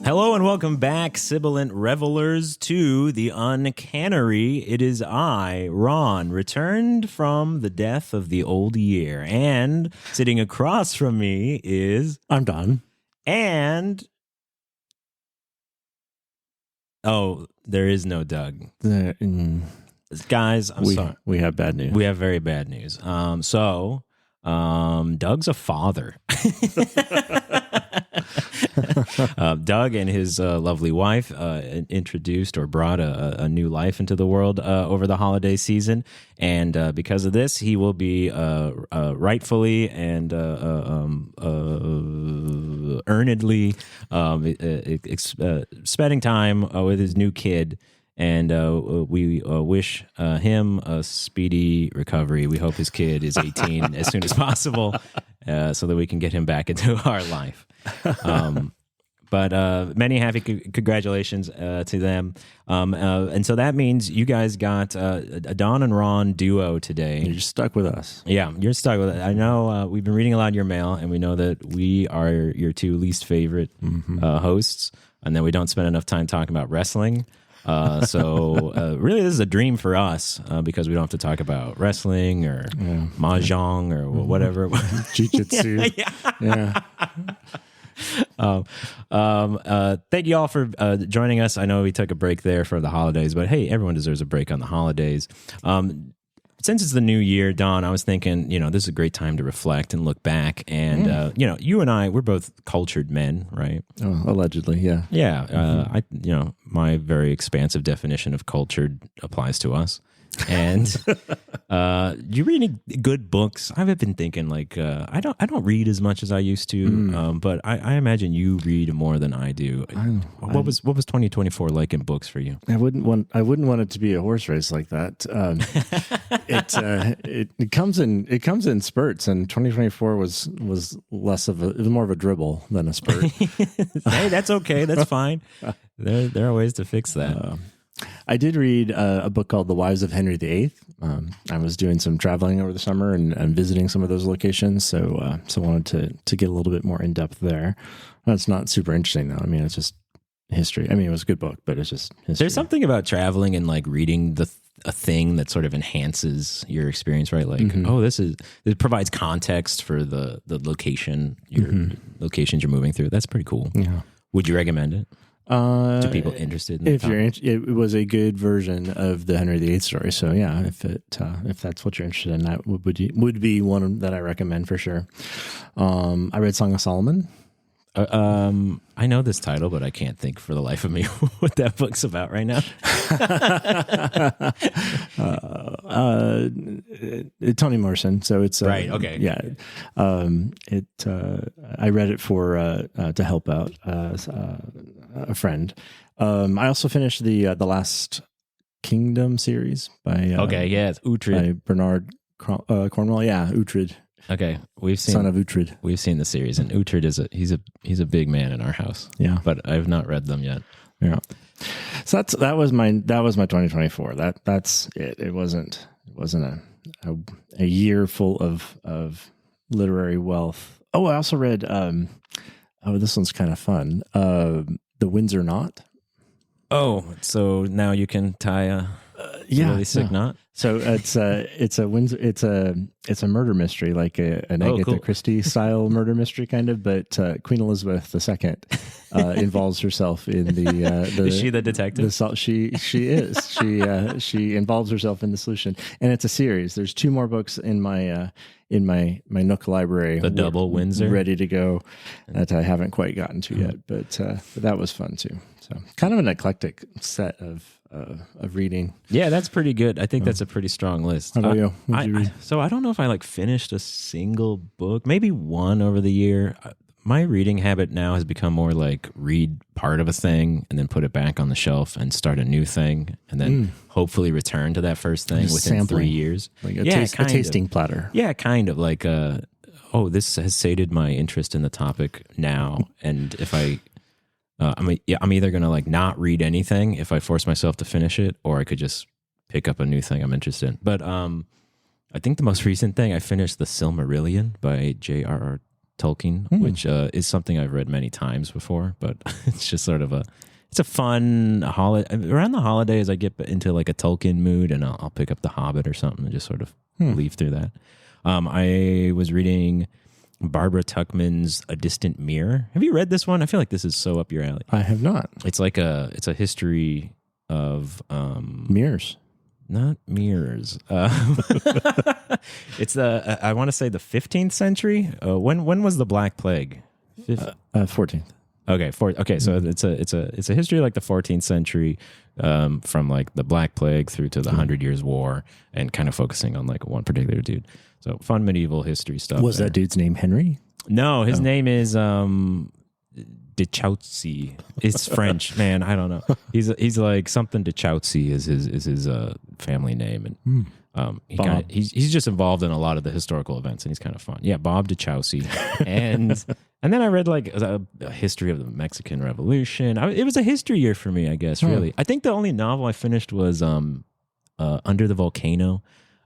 Hello and welcome back, sibilant revelers, to the Uncannery. It is I, Ron, returned from the death of the old year. And sitting across from me is... I'm Don. And... Oh, there is no Doug. Guys, I'm sorry. We have bad news. We have very bad news. Doug's a father. Doug and his lovely wife introduced or brought a new life into the world over the holiday season. And because of this, he will be rightfully and earnedly spending time with his new kid. And we wish him a speedy recovery. We hope his kid is 18 as soon as possible so that we can get him back into our life. But many happy congratulations to them. And so that means you guys got a Don and Ron duo today. You're stuck with us. Yeah, you're stuck with it. I know we've been reading a lot of your mail, and we know that we are your two least favorite hosts, and that we don't spend enough time talking about wrestling. So really, this is a dream for us because we don't have to talk about wrestling or mahjong or whatever. Jiu-jitsu. Yeah. Thank you all for joining us. I know we took a break there for the holidays, but hey, everyone deserves a break on the holidays. Since it's the new year, Don, I was thinking, this is a great time to reflect and look back. And, you and I, we're both cultured men, right? Oh, allegedly, yeah. Yeah. My very expansive definition of cultured applies to us. And do you read any good books? I've been thinking I don't read as much as I used to, but I imagine you read more than I do. What was 2024 like in books for you? I wouldn't want it to be a horse race like that. It comes in spurts, and 2024 was less of it was more of a dribble than a spurt. Hey, that's okay. That's fine. There are ways to fix that. I did read a book called The Wives of Henry VIII. I was doing some traveling over the summer and visiting some of those locations, so wanted to get a little bit more in depth there. It's not super interesting though. I mean, it's just history. I mean, it was a good book, but it's just history. There's something about traveling and reading a thing that sort of enhances your experience, right? It provides context for the location, locations you're moving through. That's pretty cool. Yeah. Would you recommend it? To people interested in it was a good version of the Henry VIII story. So yeah, if that's what you're interested in, that would be one that I recommend for sure. I read Song of Solomon. I know this title, but I can't think for the life of me what that book's about right now. Toni Morrison. So it's right. Okay. Yeah. I read it for to help out a friend. I also finished the Last Kingdom series by it's Uhtred by Bernard Cornwell. Yeah, Uhtred. Okay, son of Uhtred. We've seen the series, and Uhtred he's a big man in our house. Yeah, but I've not read them yet. Yeah, so that was my 2024. That's it. It wasn't a year full of literary wealth. Oh, I also read. This one's kind of fun. The Windsor Knot. Oh, so now you can tie a really sick knot. So it's a murder mystery, like an Agatha Christie style murder mystery kind of, but Queen Elizabeth II involves herself in the is she the detective? She is. She involves herself in the solution, and it's a series. There's 2 more books in my Nook library, the Double Windsor, ready to go, that I haven't quite gotten to yet, but that was fun too. So kind of an eclectic set of reading. Yeah, that's pretty good. I think that's a pretty strong list. How about you? What'd you read? So I don't know if I finished a single book, maybe one over the year. My reading habit now has become more read part of a thing and then put it back on the shelf and start a new thing and then hopefully return to that first thing within sampling. 3 years. Like a tasting platter. Yeah, kind of this has sated my interest in the topic now. And if I'm either going to not read anything if I force myself to finish it, or I could just pick up a new thing I'm interested in. But I think the most recent thing, I finished The Silmarillion by J.R.R. Tolkien, which is something I've read many times before, but it's just sort of it's a fun holiday. Around the holidays, I get into like a Tolkien mood, and I'll pick up The Hobbit or something and just sort of leaf through that. I was reading Barbara Tuchman's A Distant Mirror. Have you read this one? I feel like this is so up your alley. I have not. It's like it's a history of mirrors. Not mirrors. It's I want to say the 15th century. When was the Black Plague? 14th. Okay, so it's a history of like the 14th century, from like the Black Plague through to the 100 Years' War, and kind of focusing on like one particular dude. So fun medieval history stuff. Was that dude's name Henry? No, his name is de Chaucy. It's French, man. I don't know. He's like something de Chaucy is his family name, and he's just involved in a lot of the historical events, and he's kind of fun. Yeah, Bob de Chaucy, and then I read like a history of the Mexican Revolution. It was a history year for me, I guess. Really, I think the only novel I finished was Under the Volcano,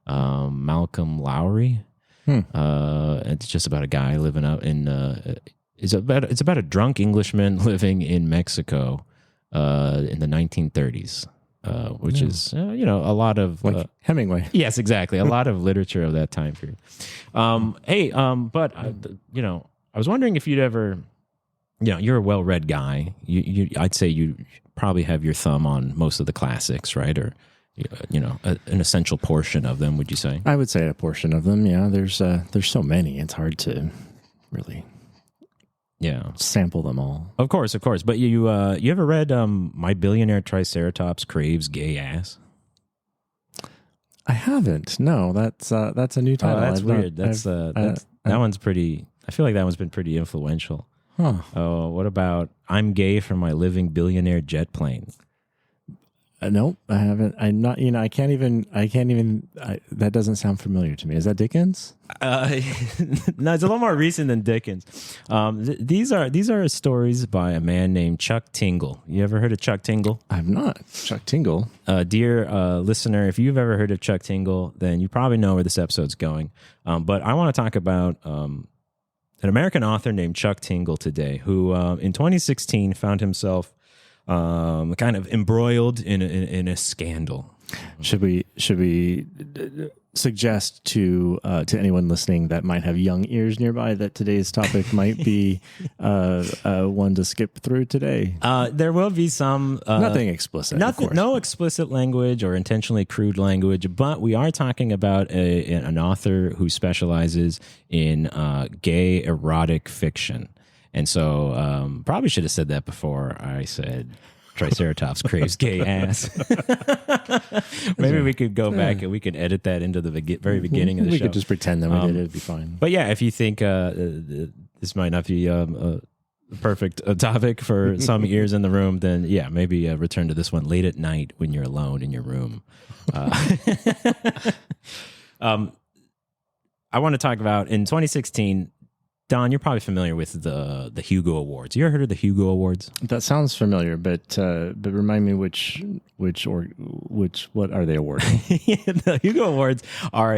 Malcolm Lowry. It's just about a guy living out in. It's about a drunk Englishman living in Mexico in the 1930s, which is a lot of like Hemingway. Yes, exactly, a lot of literature of that time period. But I was wondering if you'd ever, you're a well-read guy. I'd say you probably have your thumb on most of the classics, right? Or an essential portion of them. Would you say? I would say a portion of them. Yeah, there's so many. It's hard to really. Yeah, sample them all. Of course. But you ever read My Billionaire Triceratops Craves Gay Ass? I haven't. No, that's a new title. Oh, that's weird. That one's pretty. I feel like that one's been pretty influential. Huh. Oh, what about I'm Gay for My Living Billionaire Jet Plane? Nope, I haven't. I'm not. I can't even. That doesn't sound familiar to me. Is that Dickens? No, it's a little more recent than Dickens. These are stories by a man named Chuck Tingle. You ever heard of Chuck Tingle? I've not. Chuck Tingle. Dear listener, if you've ever heard of Chuck Tingle, then you probably know where this episode's going. But I want to talk about an American author named Chuck Tingle today, who in 2016 found himself kind of embroiled in a scandal. Should we suggest to anyone listening that might have young ears nearby that today's topic might be one to skip through today? There will be some nothing explicit, no explicit language or intentionally crude language, but we are talking about an author who specializes in gay erotic fiction. And so probably should have said that before I said Triceratops craves gay ass. Maybe we could go back and we could edit that into the very beginning of the show. We could just pretend that we did it. It'd be fine. But yeah, if you think this might not be a perfect topic for some ears in the room, then yeah, maybe return to this one late at night when you're alone in your room. I want to talk about in 2016. Don, you're probably familiar with the Hugo Awards. You ever heard of the Hugo Awards? That sounds familiar, but remind me what are they awarding? The Hugo Awards are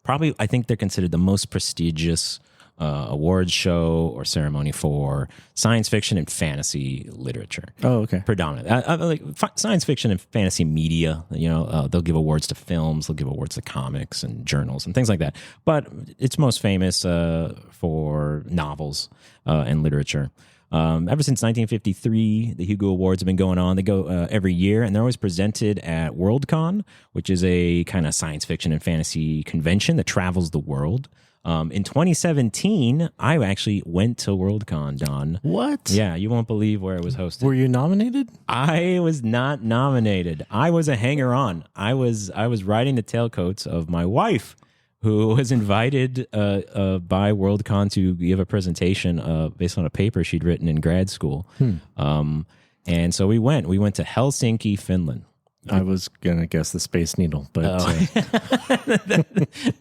probably, I think they're considered the most prestigious awards show or ceremony for science fiction and fantasy literature. Oh, okay. Predominantly. Science fiction and fantasy media, they'll give awards to films, they'll give awards to comics and journals and things like that. But it's most famous for novels and literature. Ever since 1953, the Hugo Awards have been going on. They go every year, and they're always presented at Worldcon, which is a kind of science fiction and fantasy convention that travels the world. In 2017, I actually went to Worldcon, Don. What? Yeah, you won't believe where it was hosted. Were you nominated? I was not nominated. I was a hanger-on. I was riding the tailcoats of my wife, who was invited by Worldcon to give a presentation based on a paper she'd written in grad school. And so we went. We went to Helsinki, Finland. I was going to guess the Space Needle, but...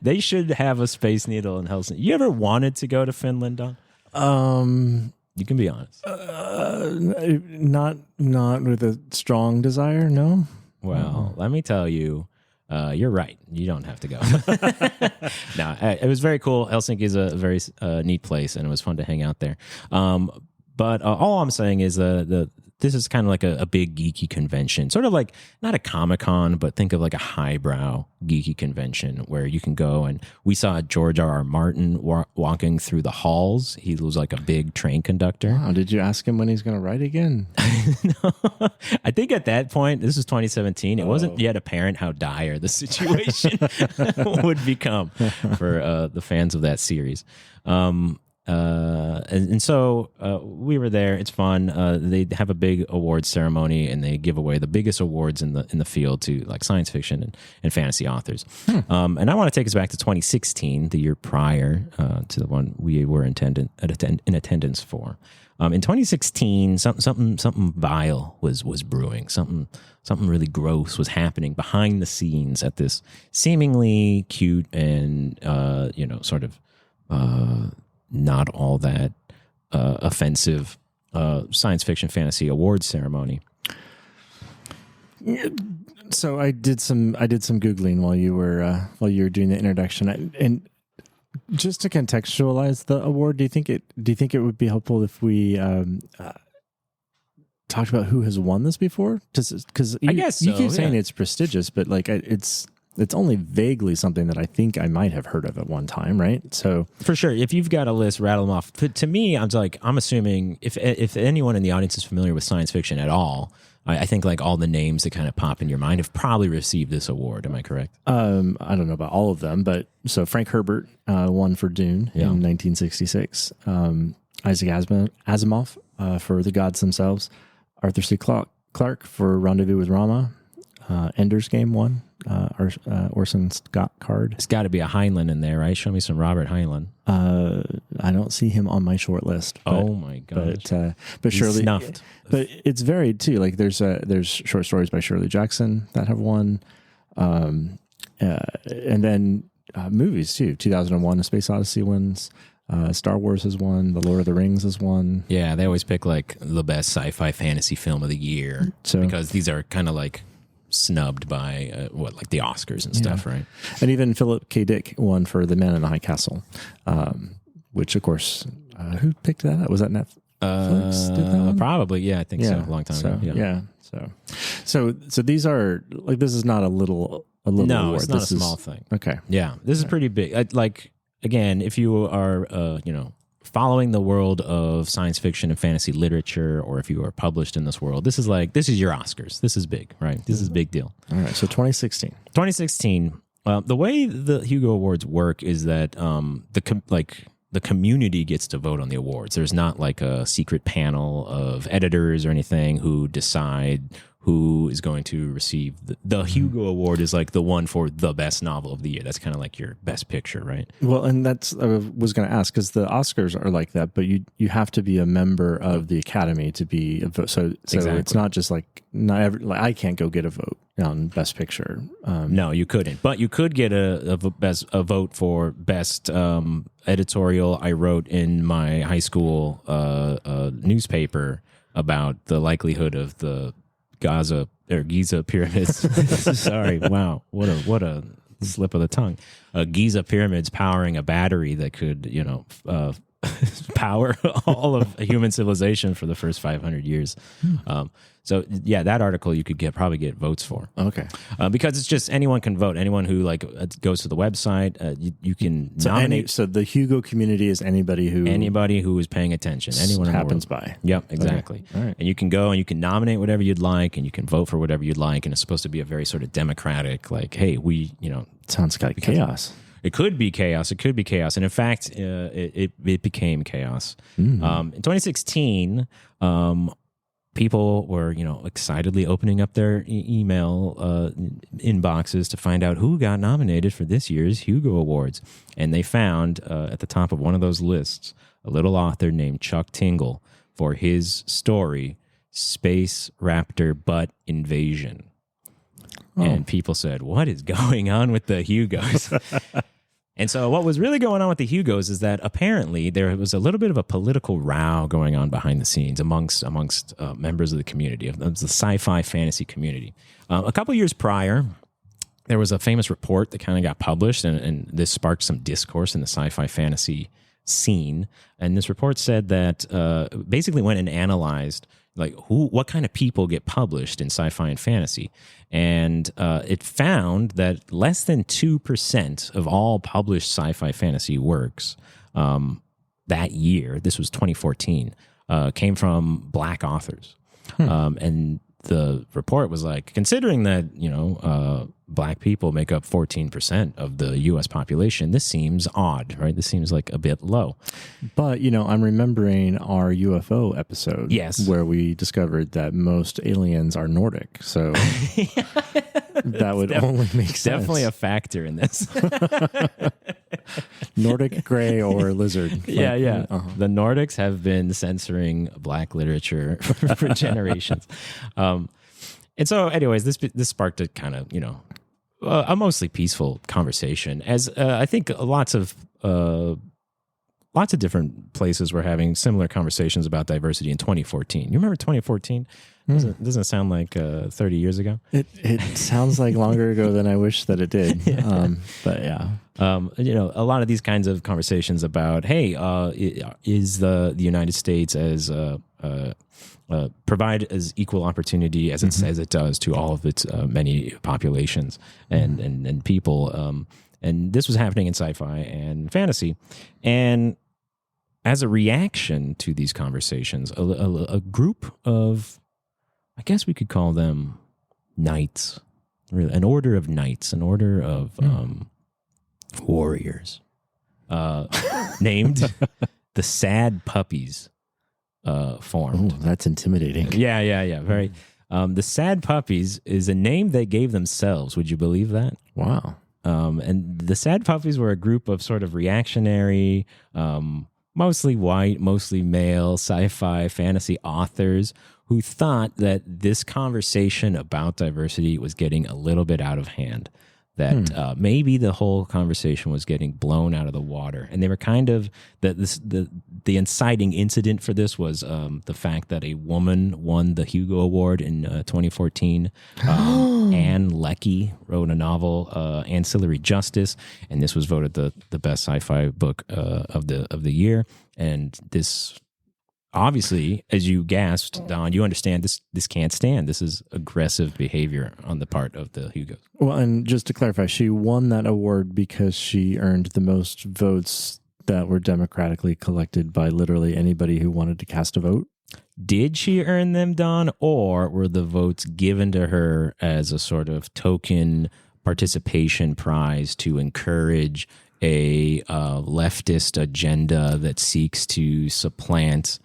They should have a Space Needle in Helsinki. You ever wanted to go to Finland, Don? You can be honest. Not with a strong desire, no. Well, let me tell you, You're right. You don't have to go. No, it was very cool. Helsinki is a very neat place, and it was fun to hang out there. But all I'm saying is this is kind of like a big geeky convention, sort of like not a Comic-Con, but think of like a highbrow geeky convention where you can go. And we saw George R.R. Martin walking through the halls. He was like a big train conductor. Wow, did you ask him when he's going to write again? No. I think at that point, this was 2017, it wasn't yet apparent how dire the situation would become for the fans of that series. So we were there. It's fun. They have a big awards ceremony, and they give away the biggest awards in the field to like science fiction and fantasy authors. And I want to take us back to 2016, the year prior to the one we were in attendance for. In 2016, something vile was brewing. Something really gross was happening behind the scenes at this seemingly cute and sort of not all that offensive science fiction fantasy awards ceremony. So I did some Googling while you were doing the introduction, and just to contextualize the award, do you think it would be helpful if we talked about who has won this before? Because I guess so, you keep saying it's prestigious, but like it's only vaguely something that I think I might have heard of at one time, right? So for sure, if you've got a list, rattle them off. To me, I'm assuming if anyone in the audience is familiar with science fiction at all, I think like all the names that kind of pop in your mind have probably received this award. Am I correct? I don't know about all of them, but so Frank Herbert won for Dune in 1966. Isaac Asimov for The Gods Themselves. Arthur C. Clarke for Rendezvous with Rama. Ender's Game won. Orson Scott Card. It's got to be a Heinlein in there, right? Show me some Robert Heinlein. I don't see him on my short list. But, oh my gosh! But Shirley snuffed. But it's varied too. Like there's short stories by Shirley Jackson that have won, and then movies too. 2001: A Space Odyssey wins. Star Wars has won. The Lord of the Rings has won. Yeah, they always pick like the best sci-fi fantasy film of the year because these are kind of like snubbed by like the Oscars and stuff, right? And even Philip K. Dick won for The Man in the High Castle, which of course, who picked that up? Was that Netflix? Did that one? Probably, yeah. I think so. A long time ago. So these are like, this is not a little no, award. It's not a small thing. Okay, yeah, this is pretty big. Like again, if you are following the world of science fiction and fantasy literature, or if you are published in this world, this is your Oscars. This is big, right? This is a big deal. All right. So 2016. The way the Hugo Awards work is that the community gets to vote on the awards. There's not like a secret panel of editors or anything who decide who is going to receive the Hugo Award. Is like the one for the best novel of the year. That's kind of like your best picture, right? Well, and that's I was going to ask, because the Oscars are like that, but you have to be a member of the Academy to be a vote. So exactly. It's not just like I can't go get a vote on best picture. No, you couldn't, but you could get a vote for best editorial. I wrote in my high school newspaper about the likelihood of the Giza pyramids. Sorry, wow, what a slip of the tongue. Giza pyramids powering a battery that could, power all of human civilization for the first 500 years. So yeah, that article you could probably get votes for. Okay, because it's just anyone can vote. Anyone who goes to the website, you can nominate. So the Hugo community is anybody who is paying attention. Anyone happens by. Yep, exactly. Okay. All right. And you can go and you can nominate whatever you'd like, and you can vote for whatever you'd like, and it's supposed to be a very sort of democratic. Like, hey, sounds like chaos. It could be chaos. And in fact, it became chaos. Mm. In 2016, people were, excitedly opening up their email inboxes to find out who got nominated for this year's Hugo Awards. And they found at the top of one of those lists a little author named Chuck Tingle for his story, Space Raptor Butt Invasion. Oh. And people said, what is going on with the Hugos? And so what was really going on with the Hugos is that apparently there was a little bit of a political row going on behind the scenes amongst members of the community, of the sci-fi fantasy community. A couple years prior, there was a famous report that kind of got published, and this sparked some discourse in the sci-fi fantasy scene. And this report said that basically went and analyzed like what kind of people get published in sci-fi and fantasy. And it found that less than 2% of all published sci-fi fantasy works that year, this was 2014, came from Black authors. And the report was like, considering that, Black people make up 14% of the U.S. population, this seems odd, right? This seems like a bit low. But, I'm remembering our UFO episode. Yes. Where we discovered that most aliens are Nordic. So that would only make sense. Definitely a factor in this. Nordic, gray, or lizard. Yeah. The Nordics have been censoring Black literature for generations. And so, anyways, this sparked a kind of, a mostly peaceful conversation. As I think lots of different places were having similar conversations about diversity in 2014. You remember 2014? Doesn't sound like 30 years ago. It sounds like longer ago than I wish that it did. But yeah. A lot of these kinds of conversations about, hey, is the United States as provide as equal opportunity as it says it does to all of its many populations and people. And this was happening in sci-fi and fantasy. And as a reaction to these conversations, a group of, I guess we could call them knights, really, an order of knights, an order of warriors, named the Sad Puppies, formed. Ooh, that's intimidating. Yeah. Very. The Sad Puppies is a name they gave themselves. Would you believe that? Wow. And the Sad Puppies were a group of sort of reactionary, mostly white, mostly male, sci-fi, fantasy authors who thought that this conversation about diversity was getting a little bit out of hand, that maybe the whole conversation was getting blown out of the water. And they were kind of, the inciting incident for this was the fact that a woman won the Hugo Award in 2014. Anne Leckie wrote a novel, Ancillary Justice, and this was voted the best sci-fi book of the year. And this, obviously, as you gasped, Don, you understand this can't stand. This is aggressive behavior on the part of the Hugos. Well, and just to clarify, she won that award because she earned the most votes that were democratically collected by literally anybody who wanted to cast a vote. Did she earn them, Don, or were the votes given to her as a sort of token participation prize to encourage a leftist agenda that seeks to supplant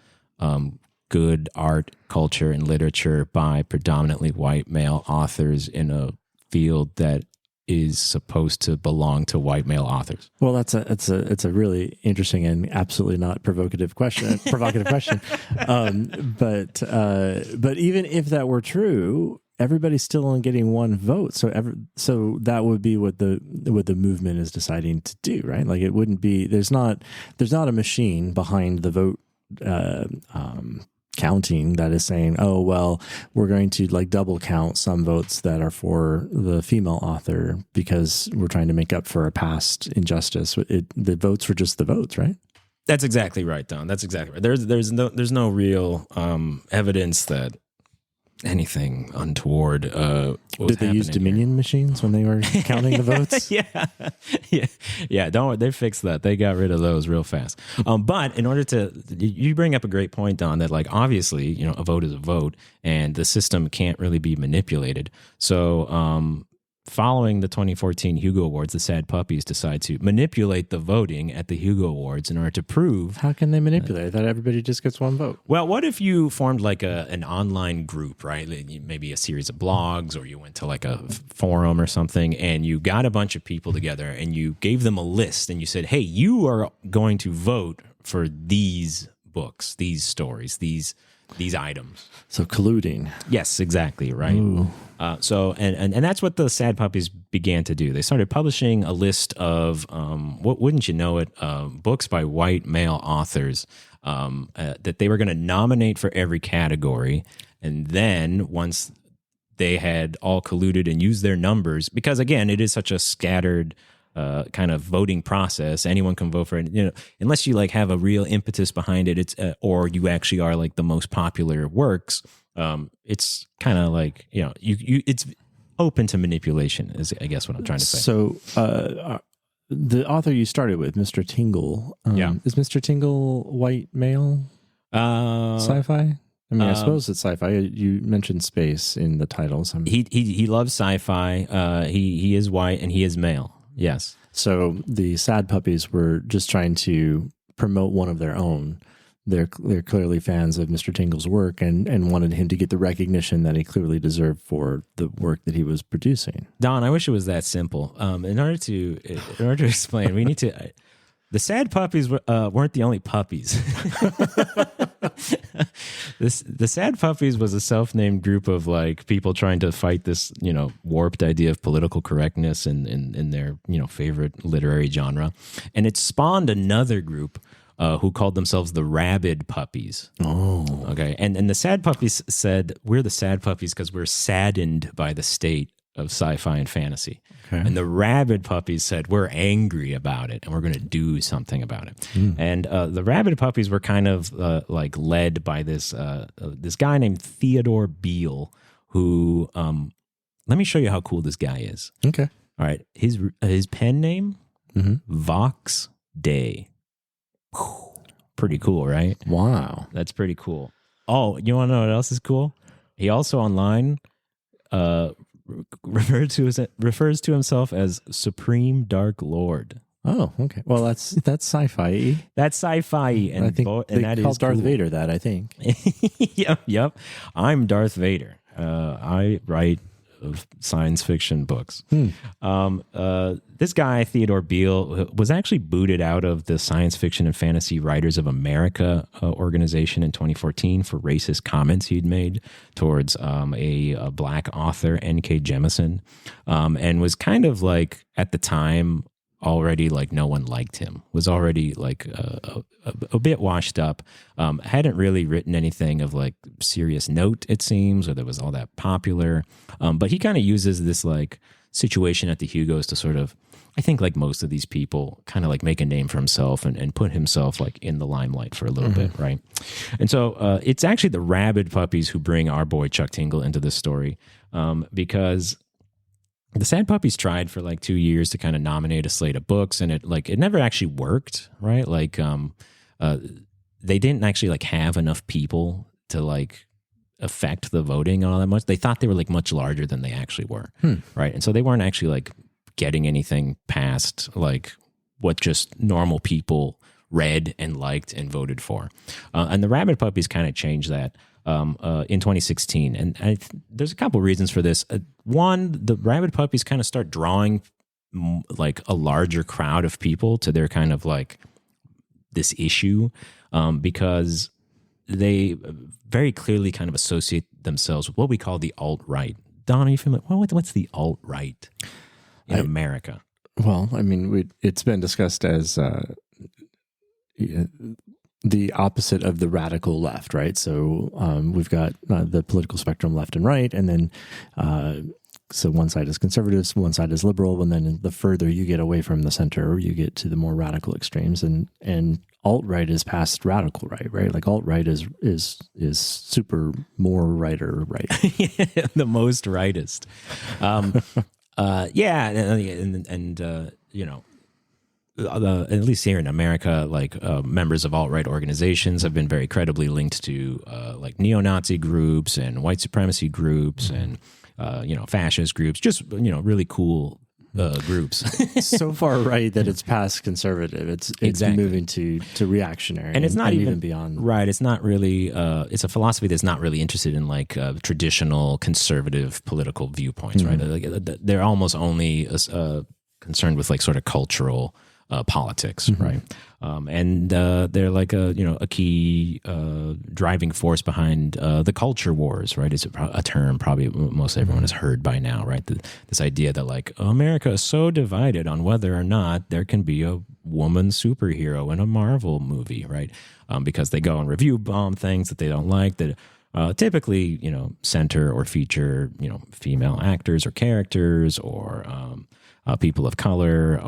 good art, culture, and literature by predominantly white male authors in a field that is supposed to belong to white male authors? Well, it's a really interesting and absolutely not provocative question. But even if that were true, everybody's still only getting one vote. So that would be what the movement is deciding to do, right? Like it wouldn't be, there's not a machine behind the vote counting that is saying, oh, well, we're going to like double count some votes that are for the female author because we're trying to make up for a past injustice. The votes were just the votes, right? That's exactly right, Don. That's exactly right. There's no real evidence that anything untoward was Did they use Dominion machines when they were counting the votes? Yeah. Don't worry, they fixed that. They got rid of those real fast. But in order to, you bring up a great point, Don, that like obviously, a vote is a vote, and the system can't really be manipulated. So, following the 2014 Hugo Awards, the Sad Puppies decide to manipulate the voting at the Hugo Awards in order to prove. How can they manipulate? I thought everybody just gets one vote. Well, what if you formed like an online group, right? Maybe a series of blogs, or you went to like a forum or something, and you got a bunch of people together and you gave them a list and you said, hey, you are going to vote for these books, these stories, these items. So colluding. Yes, exactly. Right. So that's what the Sad Puppies began to do. They started publishing a list of, wouldn't you know it, books by white male authors that they were going to nominate for every category. And then once they had all colluded and used their numbers, because again, it is such a scattered kind of voting process. Anyone can vote for it, unless you like have a real impetus behind it. It's or you actually are like the most popular works. It's kind of like you it's open to manipulation. Is I guess what I'm trying to say. So the author you started with, Mr. Tingle, is Mr. Tingle white male? Sci-fi? I mean, I suppose it's sci-fi. You mentioned space in the titles. He loves sci-fi. He is white and he is male. Yes. So the Sad Puppies were just trying to promote one of their own. They're clearly fans of Mr. Tingle's work and wanted him to get the recognition that he clearly deserved for the work that he was producing. Don, I wish it was that simple. In order to explain, we need to. The Sad Puppies weren't the only puppies. The Sad Puppies was a self-named group of like people trying to fight this, warped idea of political correctness in their, favorite literary genre. And it spawned another group who called themselves the Rabid Puppies. Oh. Okay. And the Sad Puppies said, we're the Sad Puppies because we're saddened by the state of sci-fi and fantasy. Okay. And the Rabid Puppies said, we're angry about it and we're going to do something about it. And the Rabid Puppies were kind of like led by this guy named Theodore Beale, who, let me show you how cool this guy is. Okay. All right. His pen name, Vox Day. Pretty cool, right? Wow. That's pretty cool. Oh, you want to know what else is cool? He also online refers to himself as Supreme Dark Lord. Oh, okay. Well, that's sci-fi. That's sci-fi, and I think and they that call is Darth cool. Vader that. I think. Yep. I'm Darth Vader. I write science fiction books. This guy Theodore Beale was actually booted out of the Science Fiction and Fantasy Writers of America organization in 2014 for racist comments he'd made towards a black author, N.K. Jemisin, and was kind of like at the time already like no one liked him, was already like a bit washed up, hadn't really written anything of like serious note, it seems, or that was all that popular. But he kind of uses this like situation at the Hugos to sort of, I think like most of these people, kind of like make a name for himself and put himself like in the limelight for a little bit, right? And so it's actually the Rabid Puppies who bring our boy Chuck Tingle into this story, because the Sad Puppies tried for like 2 years to kind of nominate a slate of books, and it never actually worked, right? Like they didn't actually like have enough people to like affect the voting all that much. They thought they were like much larger than they actually were, right? And so they weren't actually like getting anything past like what just normal people read and liked and voted for. And the Rabid Puppies kind of changed that in 2016. And there's a couple reasons for this. One, the Rabid Puppies kind of start drawing like a larger crowd of people to their kind of like this issue, because they very clearly kind of associate themselves with what we call the alt-right. Don, are you familiar? What's the alt-right in America? Well, I mean, it's been discussed as the opposite of the radical left, right? So we've got the political spectrum left and right, and then so one side is conservatives, one side is liberal, and then the further you get away from the center, you get to the more radical extremes, and alt-right is past radical right? Like alt-right is super more righter right. The most rightist. At least here in America, like members of alt-right organizations have been very credibly linked to like neo-Nazi groups and white supremacy groups and fascist groups, just really cool groups. So far right that it's past conservative. It's exactly moving to reactionary, and it's not even beyond. Right. It's not really. It's a philosophy that's not really interested in like traditional conservative political viewpoints. Right. They're almost only concerned with like sort of cultural politics, right? And they're like a key driving force behind the culture wars, right? Is a term probably most everyone has heard by now, right? This idea that like America is so divided on whether or not there can be a woman superhero in a Marvel movie, right? Because they go and review bomb things that they don't like, that typically, center or feature, female actors or characters, or people of color,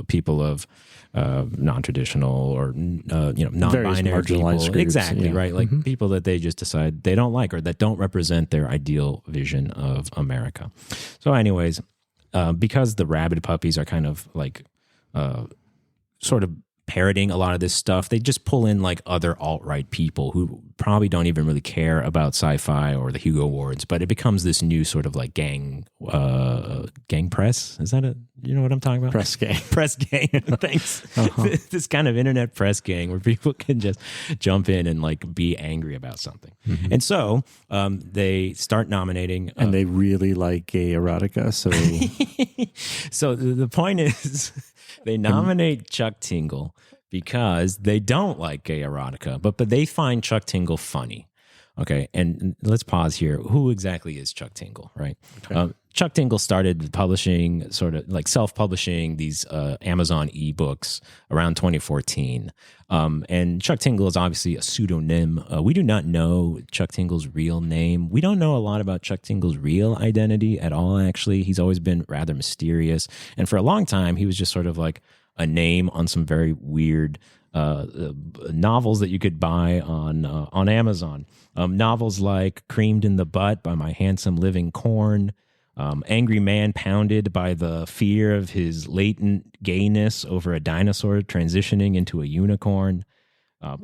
people of non-traditional or non-binary people. Groups, exactly, right? Like people that they just decide they don't like or that don't represent their ideal vision of America. So anyways, because the Rabid Puppies are kind of like sort of parroting a lot of this stuff, they just pull in like other alt-right people who probably don't even really care about sci-fi or the Hugo Awards, but it becomes this new sort of like gang press. Is that what I'm talking about? Press gang. Press gang. Thanks. This kind of internet press gang where people can just jump in and like be angry about something. And so they start nominating. And they really like gay erotica. So, so the point is, they nominate Chuck Tingle because they don't like gay erotica, but they find Chuck Tingle funny. Okay, and let's pause here. Who exactly is Chuck Tingle, right? Okay. Chuck Tingle started publishing, sort of like self-publishing these Amazon ebooks around 2014. And Chuck Tingle is obviously a pseudonym. We do not know Chuck Tingle's real name. We don't know a lot about Chuck Tingle's real identity at all, actually. He's always been rather mysterious. And for a long time, he was just sort of like a name on some very weird novels that you could buy on Amazon. Novels like Creamed in the Butt by My Handsome Living Corn, Angry Man Pounded by the Fear of His Latent Gayness Over a Dinosaur Transitioning into a Unicorn.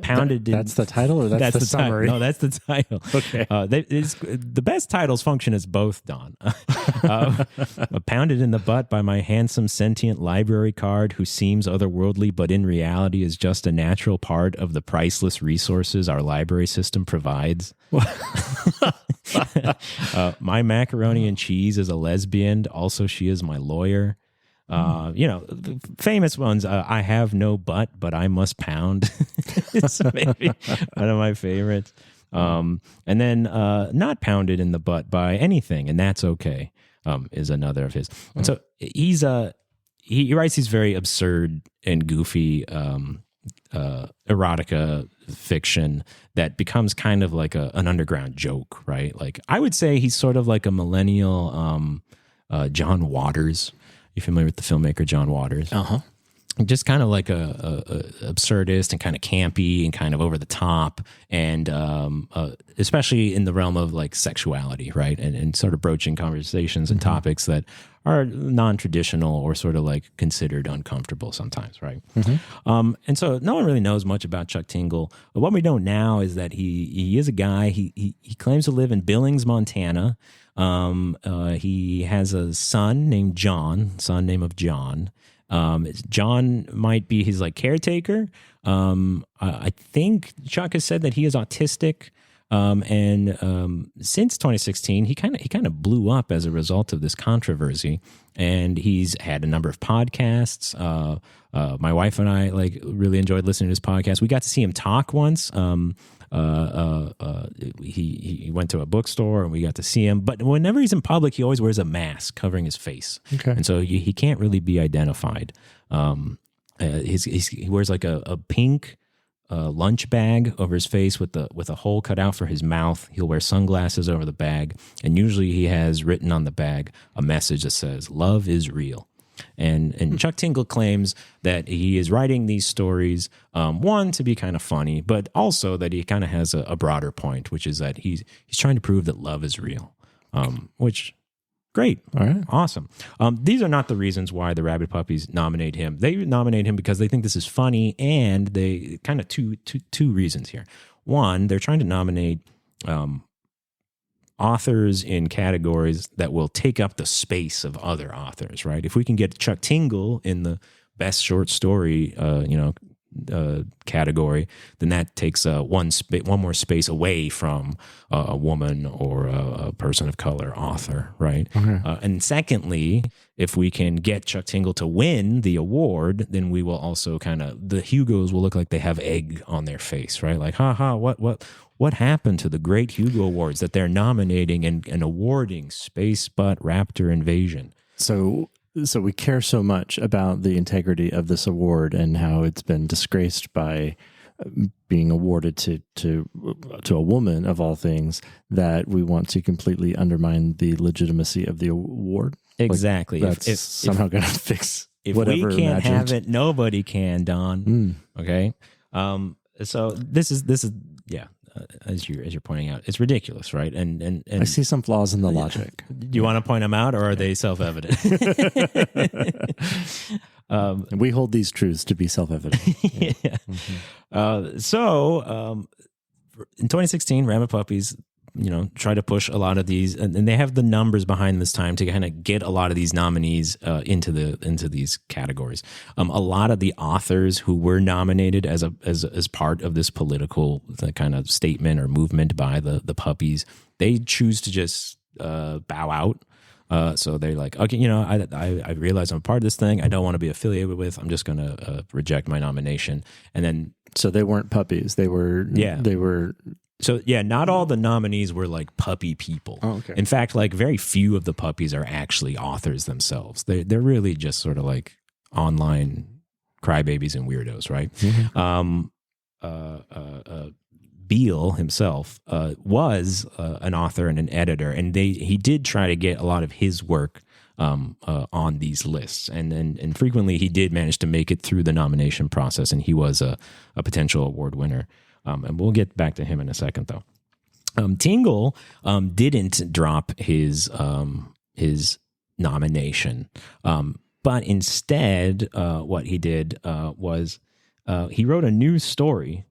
Pounded. That's the title, or that's the summary? No, that's the title. Okay. The best titles function as both, Don. Pounded in the Butt by My Handsome Sentient Library Card Who Seems Otherworldly but in reality is just a natural part of the priceless resources our library system provides. My Macaroni and Cheese is a lesbian. Also, she is my lawyer. Famous ones. I have no butt, but I must pound. It's maybe one of my favorites. And then Not Pounded in the Butt by Anything, and That's Okay, is another of his. And so he writes these very absurd and goofy erotica fiction that becomes kind of like an underground joke, right? Like I would say he's sort of like a millennial John Waters. You familiar with the filmmaker John Waters? Just kind of like a absurdist and kind of campy and kind of over the top, and especially in the realm of like sexuality, right? And sort of broaching conversations and topics that are non-traditional or sort of like considered uncomfortable sometimes, right? And so no one really knows much about Chuck Tingle. But what we know now is that he is a guy. He claims to live in Billings, Montana. He has a son named John, John. John might be his like caretaker. I think Chuck has said that he is autistic. And since 2016, he kind of blew up as a result of this controversy, and he's had a number of podcasts. My wife and I like really enjoyed listening to his podcast. We got to see him talk once. He went to a bookstore and we got to see him. But whenever he's in public, he always wears a mask covering his face. Okay. And so he can't really be identified. He wears like a pink lunch bag over his face with a hole cut out for his mouth. He'll wear sunglasses over the bag. And usually he has written on the bag a message that says, "Love is real." And Chuck Tingle claims that he is writing these stories, one, to be kind of funny, but also that he kind of has a broader point, which is that he's trying to prove that love is real, which, great. All right. Awesome. These are not the reasons why the Rabid Puppies nominate him. They nominate him because they think this is funny, and they kind of two reasons here. One, they're trying to nominate authors in categories that will take up the space of other authors, right? If we can get Chuck Tingle in the best short story, category, then that takes one more space away from a woman or a person of color author, right? Okay. And secondly, if we can get Chuck Tingle to win the award, then we will also the Hugos will look like they have egg on their face, right? Like, what happened to the great Hugo Awards that they're nominating and awarding Space Butt Raptor Invasion? So we care so much about the integrity of this award and how it's been disgraced by being awarded to a woman of all things, that we want to completely undermine the legitimacy of the award. Exactly. Like, that's somehow going to fix if whatever we can't imagined. have it, nobody can, Don. Okay. So this is as you're pointing out, it's ridiculous, right? And I see some flaws in the logic. Do you want to point them out, or are they self-evident? And we hold these truths to be self-evident. Yeah. In 2016, Rabid Puppies, try to push a lot of these, and they have the numbers behind this time to kind of get a lot of these nominees into these categories. A lot of the authors who were nominated as part of this political kind of statement or movement by the Puppies, they choose to just bow out. So they're like, okay, I realize I'm a part of this thing. I don't want to be affiliated with. I'm just going to reject my nomination. And then, so they weren't puppies. They were. So yeah, not all the nominees were like puppy people. Oh, okay. In fact, like very few of the puppies are actually authors themselves. They're really just sort of like online crybabies and weirdos, right? Mm-hmm. Beale himself was an author and an editor, and he did try to get a lot of his work on these lists, and frequently he did manage to make it through the nomination process, and he was a potential award winner. And we'll get back to him in a second, though. Tingle didn't drop his nomination, but instead, what he did was he wrote a news story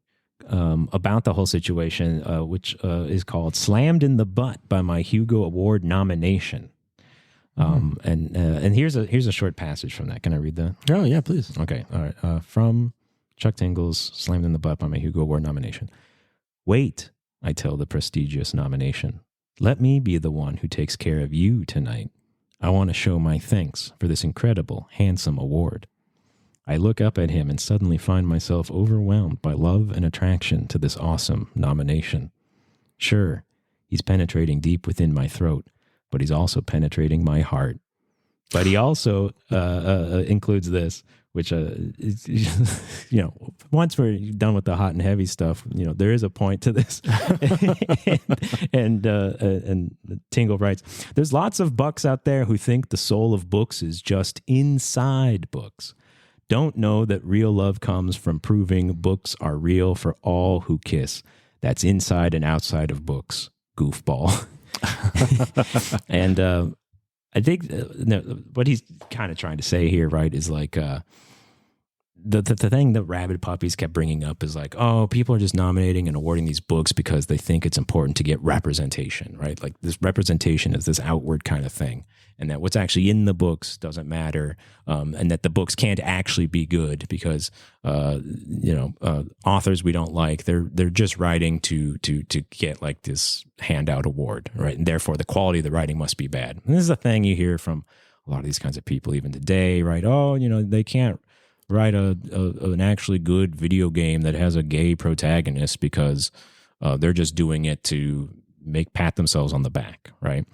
about the whole situation, which is called "Slammed in the Butt by My Hugo Award Nomination." And here's a short passage from that. Can I read that? Oh yeah, please. Okay, all right. From Chuck Tingle's "Slammed in the Butt" by my Hugo Award nomination. Wait, I tell the prestigious nomination. Let me be the one who takes care of you tonight. I want to show my thanks for this incredible, handsome award. I look up at him and suddenly find myself overwhelmed by love and attraction to this awesome nomination. Sure, he's penetrating deep within my throat, but he's also penetrating my heart. But he also includes this, which, once we're done with the hot and heavy stuff, there is a point to this. and Tingle writes, there's lots of bucks out there who think the soul of books is just inside books. Don't know that real love comes from proving books are real for all who kiss. That's inside and outside of books, goofball. And I think what he's kind of trying to say here, right, is like the thing that Rabid Puppies kept bringing up is like, oh, people are just nominating and awarding these books because they think it's important to get representation, right? Like this representation is this outward kind of thing, and that what's actually in the books doesn't matter, and that the books can't actually be good because authors we don't like, they're just writing to get like this handout award, right? And therefore the quality of the writing must be bad. And this is a thing you hear from a lot of these kinds of people even today, right? Oh, they can't write an actually good video game that has a gay protagonist because they're just doing it to pat themselves on the back, right?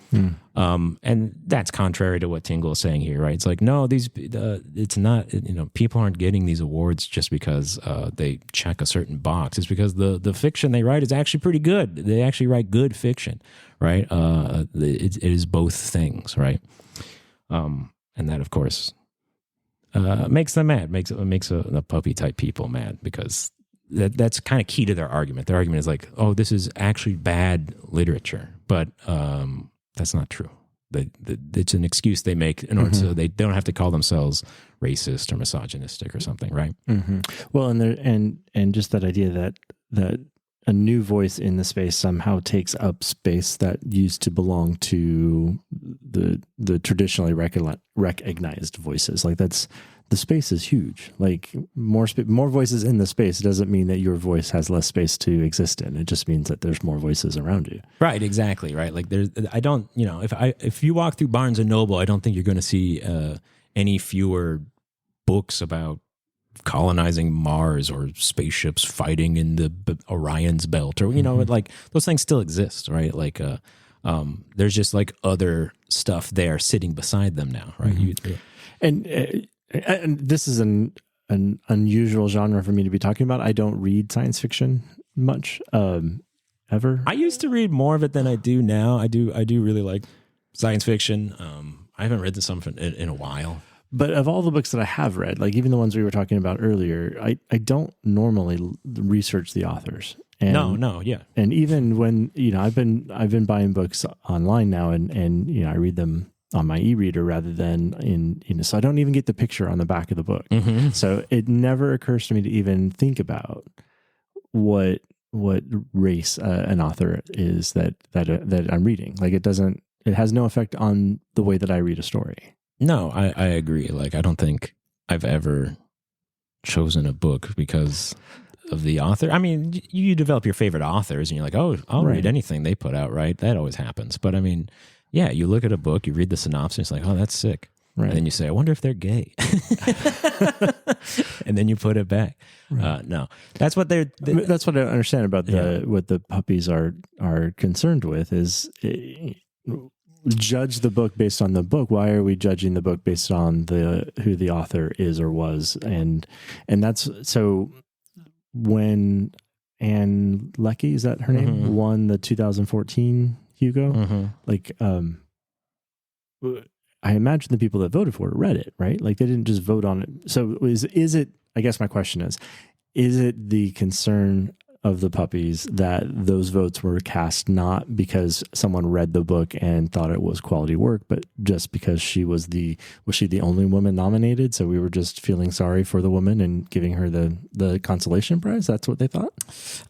And that's contrary to what Tingle is saying here, right? It's like, no, it's not, people aren't getting these awards just because they check a certain box. It's because the fiction they write is actually pretty good. They actually write good fiction, right? It is both things, right? And that, of course, makes them mad, makes a puppy type people mad, because that's kind of key to their argument. Their argument is like, oh, this is actually bad literature, but that's not true. It's an excuse they make in order so they don't have to call themselves racist or misogynistic or something, right? Mm-hmm. Well, and just that idea that a new voice in the space somehow takes up space that used to belong to the traditionally recognized voices. Like the space is huge. Like more voices in the space doesn't mean that your voice has less space to exist in. It just means that there's more voices around you. Right. Exactly. Right. Like if you walk through Barnes and Noble, I don't think you're going to see any fewer books about colonizing Mars or spaceships fighting in the Orion's belt, or like those things still exist, right? Like there's just like other stuff there sitting beside them now, right? And this is an unusual genre for me to be talking about. I don't read science fiction much, ever. I used to read more of it than I do now. I do really like science fiction. I haven't read some in a while. But of all the books that I have read, like even the ones we were talking about earlier, I don't normally research the authors. And, No, yeah. And even when, I've been buying books online now and I read them on my e-reader rather than so I don't even get the picture on the back of the book. Mm-hmm. So it never occurs to me to even think about what race an author is that I'm reading. Like it has no effect on the way that I read a story. No, I agree. Like, I don't think I've ever chosen a book because of the author. I mean, you develop your favorite authors and you're like, oh, I'll read anything they put out, right? That always happens. But I mean, yeah, you look at a book, you read the synopsis, like, oh, that's sick. Right. And then you say, I wonder if they're gay. And then you put it back. Right. No, that's what that's what I understand about what the puppies are concerned with is judge the book based on the book. Why are we judging the book based on who the author is or was? And that's so when Anne Leckie, is that her name, won the 2014 Hugo, like I imagine the people that voted for it read it, right? Like they didn't just vote on it. So is it, I guess my question is it the concern of the puppies that those votes were cast not because someone read the book and thought it was quality work, but just because was she the only woman nominated? So we were just feeling sorry for the woman and giving her the consolation prize. That's what they thought.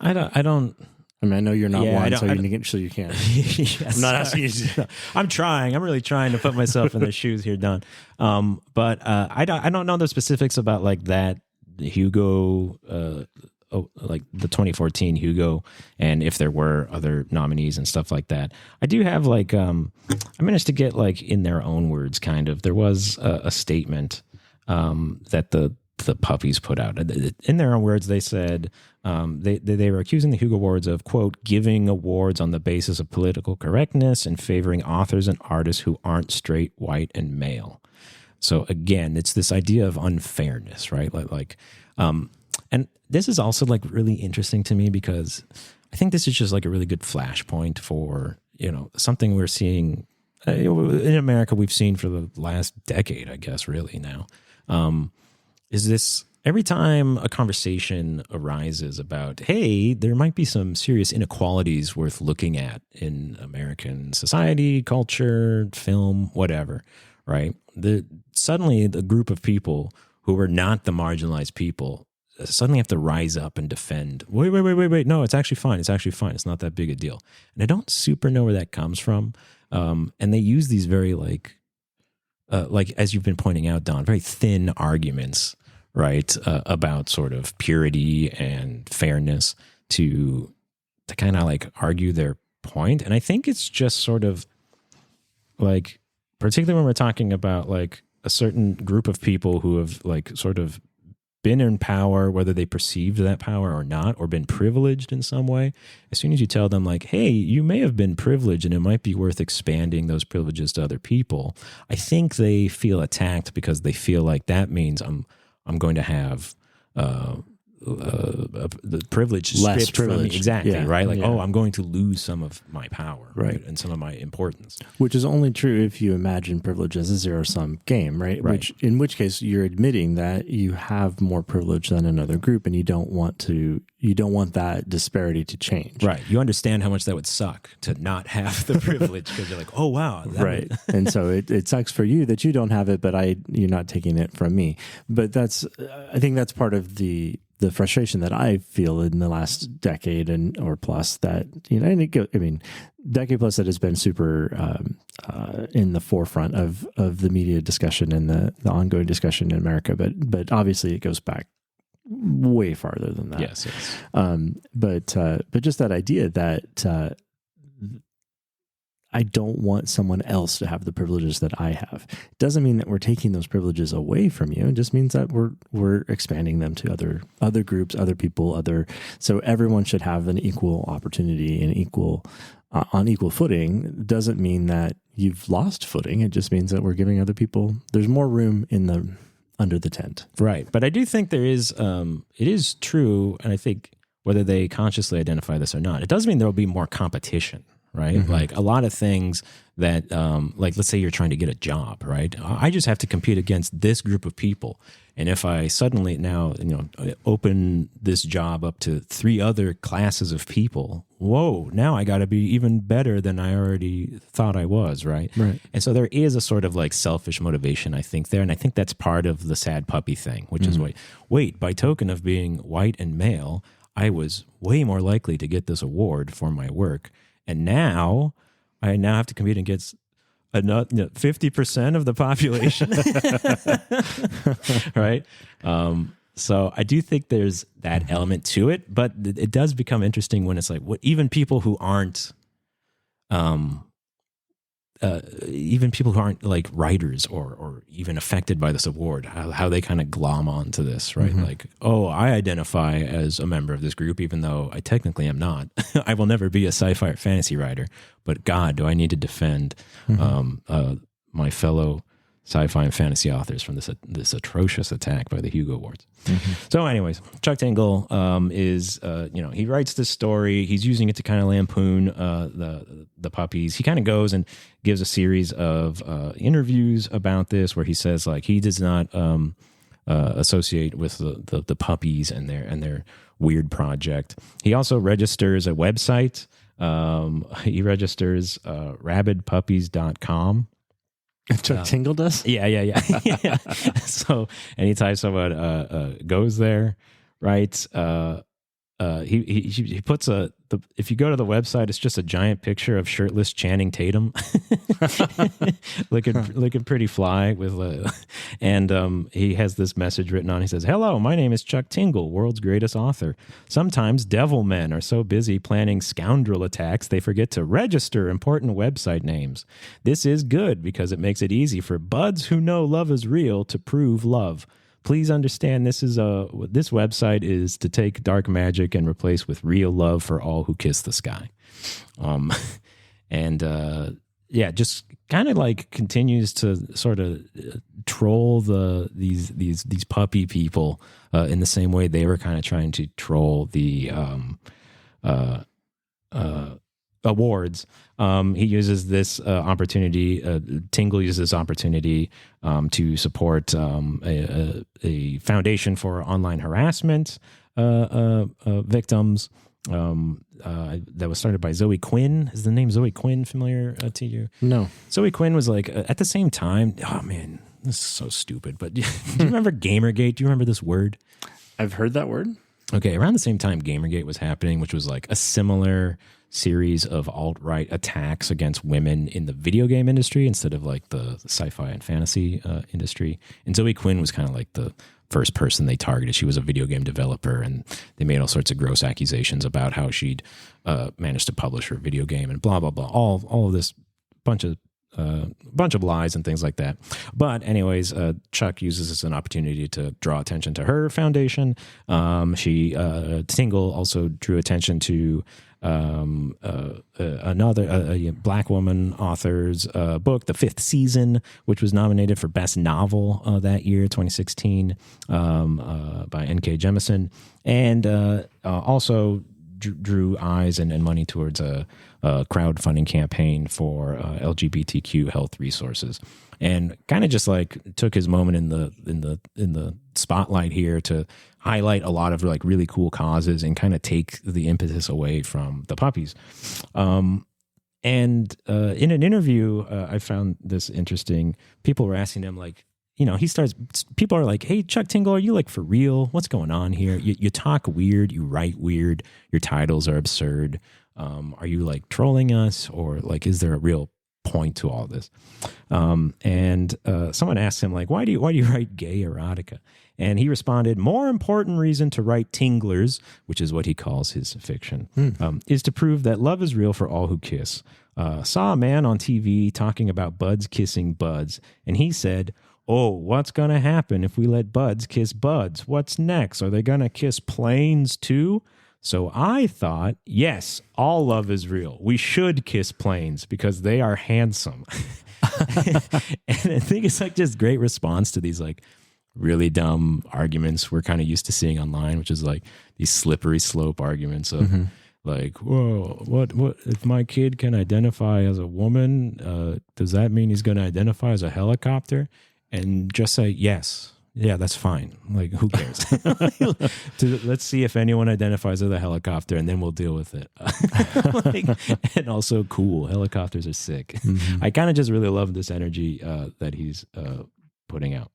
I don't. I mean, I know you're not one, so you can't. Yes, I'm not asking you to. I'm trying. I'm really trying to put myself in their shoes here, Don. But I don't know the specifics about like that Hugo, like the 2014 Hugo, and if there were other nominees and stuff like that. I do have like I managed to get like in their own words, kind of. There was a statement that the puppies put out. In their own words, they said they were accusing the Hugo Awards of, quote, giving awards on the basis of political correctness and favoring authors and artists who aren't straight, white, and male. So again, it's this idea of unfairness, right? And this is also like really interesting to me because I think this is just like a really good flashpoint for, something we're seeing in America, we've seen for the last decade, I guess, really now. Is this every time a conversation arises about, hey, there might be some serious inequalities worth looking at in American society, culture, film, whatever, right? Suddenly the group of people who are not the marginalized people suddenly have to rise up and defend. Wait. No, it's actually fine. It's not that big a deal. And I don't super know where that comes from. And they use these very like as you've been pointing out, Don, very thin arguments, right, about sort of purity and fairness to kind of like argue their point. And I think it's just sort of like, particularly when we're talking about like a certain group of people who have like sort of been in power, whether they perceived that power or not, or been privileged in some way. As soon as you tell them like, hey, you may have been privileged and it might be worth expanding those privileges to other people, I think they feel attacked because they feel like that means I'm going to have the privilege less stripped from me. Exactly, yeah. right? Like, yeah. I'm going to lose some of my power, right? And some of my importance. Which is only true if you imagine privilege as a zero-sum game, right? In which case you're admitting that you have more privilege than another group and you don't want that disparity to change. Right. You understand how much that would suck to not have the privilege because you're like, oh, wow. Right. And so it sucks for you that you don't have it, but you're not taking it from me. But I think that's part of the frustration that I feel in the last decade or plus that, decade plus that has been super in the forefront of the media discussion and the ongoing discussion in America. But obviously it goes back way farther than that. Yes. But just that idea that I don't want someone else to have the privileges that I have. It doesn't mean that we're taking those privileges away from you. It just means that we're expanding them to other groups, other people, so everyone should have an equal opportunity and on equal footing. It doesn't mean that you've lost footing. It just means that we're giving other people, there's more room in the under the tent. Right. But I do think there is, it is true, and I think whether they consciously identify this or not, it does mean there will be more competition, right? Mm-hmm. Like a lot of things that, like let's say you're trying to get a job, right? I just have to compete against this group of people. And if I suddenly now, open this job up to 3 other classes of people, whoa, now I got to be even better than I already thought I was, right? Right. And so there is a sort of like selfish motivation, I think, there. And I think that's part of the sad puppy thing, which is wait, by token of being white and male, I was way more likely to get this award for my work. And now I have to compete against 50% of the population. Right. So I do think there's that element to it, but it does become interesting when it's like, even people who aren't, like writers or even affected by this award, how they kind of glom onto this, right? Mm-hmm. Like, oh, I identify as a member of this group, even though I technically am not. I will never be a sci-fi or fantasy writer, but God, do I need to defend my fellow sci-fi and fantasy authors from this atrocious attack by the Hugo Awards. Mm-hmm. So anyways, Chuck Tingle is, he writes this story. He's using it to kind of lampoon the puppies. He kind of goes and gives a series of interviews about this where he says like he does not associate with the puppies and their weird project. He also registers a website. He registers rabidpuppies.com. Chuck Tingle does? Yeah. Yeah. So anytime someone goes there, right? He puts if you go to the website, it's just a giant picture of shirtless Channing Tatum, looking pretty fly and he has this message written on. He says, "Hello, my name is Chuck Tingle, world's greatest author. Sometimes devil men are so busy planning scoundrel attacks they forget to register important website names. This is good because it makes it easy for buds who know love is real to prove love. Please understand this website is to take dark magic and replace with real love for all who kiss the sky." Just kind of like continues to sort of troll these puppy people in the same way they were kind of trying to troll the awards. He uses this opportunity. Tingle uses this opportunity to support a foundation for online harassment victims. That was started by Zoe Quinn. Is the name Zoe Quinn familiar to you? No. Zoe Quinn was like at the same time. Oh man, this is so stupid. But do you remember Gamergate? Do you remember this word? I've heard that word. Okay, around the same time Gamergate was happening, which was like a similar series of alt-right attacks against women in the video game industry instead of like the sci-fi and fantasy industry. And Zoe Quinn was kind of like the first person they targeted. She was a video game developer, and they made all sorts of gross accusations about how she'd managed to publish her video game and blah, blah, blah. All of this bunch of lies and things like that. But anyways, Chuck uses this as an opportunity to draw attention to her foundation. Tingle also drew attention to another black woman author's book, The Fifth Season, which was nominated for Best Novel that year, 2016, by N.K. Jemisin, and also drew eyes and money towards a crowdfunding campaign for LGBTQ health resources, and kind of just like took his moment in the spotlight here to highlight a lot of like really cool causes and kind of take the impetus away from the puppies. And in an interview, I found this interesting. People were asking him like, people are like, "Hey, Chuck Tingle, are you like for real? What's going on here? You talk weird, you write weird, your titles are absurd. Are you like trolling us, or like, is there a real point to all this?" And someone asked him like, why do you write gay erotica? And he responded, "More important reason to write Tinglers," which is what he calls his fiction, is to prove that love is real for all who kiss. Saw a man on TV talking about buds kissing buds, and he said, "Oh, what's going to happen if we let buds kiss buds? What's next? Are they going to kiss planes too?" So I thought, yes, all love is real. We should kiss planes because they are handsome. And I think it's like just great response to these like really dumb arguments we're kind of used to seeing online, which is like these slippery slope arguments of like, whoa, what if my kid can identify as a woman? Does that mean he's going to identify as a helicopter? And just say yes. Yeah, that's fine. Like, who cares? Let's see if anyone identifies as a helicopter, and then we'll deal with it. And also, cool. Helicopters are sick. I kind of just really love this energy that he's putting out.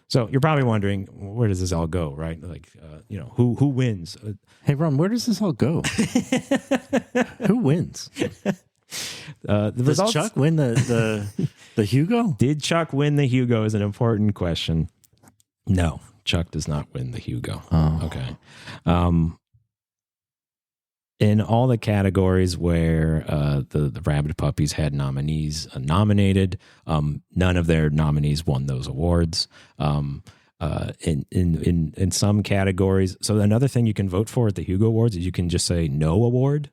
So you're probably wondering, where does this all go, right? Like, who wins? Hey, Ron, where does this all go? Who wins? Does Chuck win the Hugo? Did Chuck win the Hugo is an important question. No, Chuck does not win the Hugo. Oh. Okay. In all the categories where the Rabid Puppies had nominees nominated, none of their nominees won those awards. In some categories, so another thing you can vote for at the Hugo Awards is you can just say no award.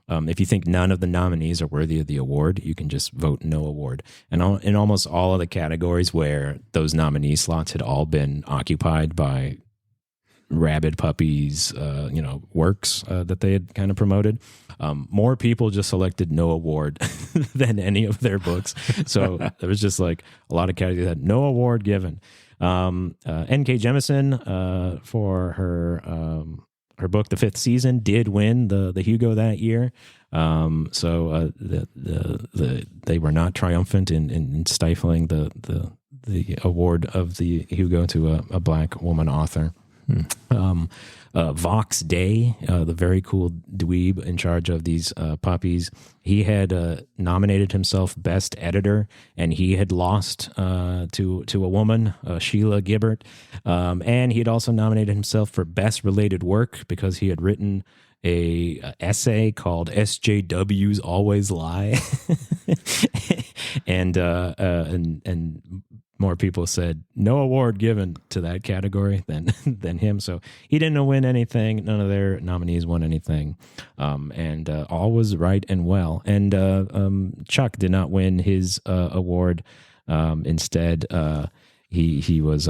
If you think none of the nominees are worthy of the award, you can just vote no award. And in almost all of the categories where those nominee slots had all been occupied by Rabid Puppies, works that they had kind of promoted, more people just selected no award than any of their books. So there was just like a lot of categories that had no award given. N.K. Jemisin for her book, The Fifth Season, did win the Hugo that year. So they were not triumphant in stifling the award of the Hugo to a Black woman author. Vox Day, the very cool dweeb in charge of these puppies, he had nominated himself Best Editor, and he had lost to a woman, Sheila Gibbert, and he had also nominated himself for Best Related Work because he had written a essay called SJWs Always Lie, and more people said no award given to that category than him. So he didn't win anything. None of their nominees won anything. And all was right and well. And Chuck did not win his award. Instead, he was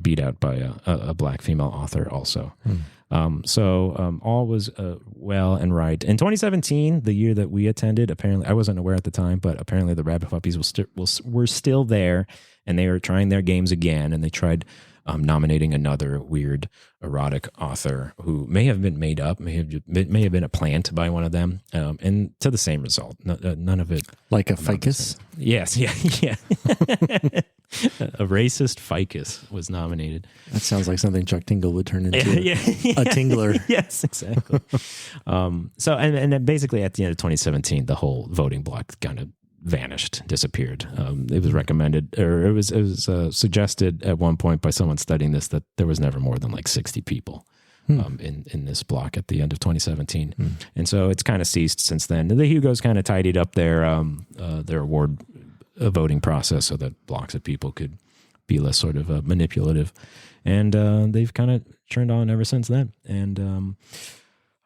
beat out by a Black female author also. So all was well and right. In 2017, the year that we attended, apparently, I wasn't aware at the time, but apparently the Rabid Puppies were still there, and they were trying their games again, and they tried nominating another weird erotic author who may have been made up, may have been a plant by one of them, and to the same result. None of it. Like a ficus? Yes, yeah. A racist ficus was nominated. That sounds like something Chuck Tingle would turn into. Yeah. A tingler. Yes, exactly. So, and then basically at the end of 2017, the whole voting block kind of vanished, disappeared. It was recommended, or it was suggested at one point by someone studying this that there was never more than like 60 people in this block at the end of 2017. And so it's kind of ceased since then. The Hugos kind of tidied up their award voting process so that blocks of people could be less sort of manipulative. And they've kind of turned on ever since then. And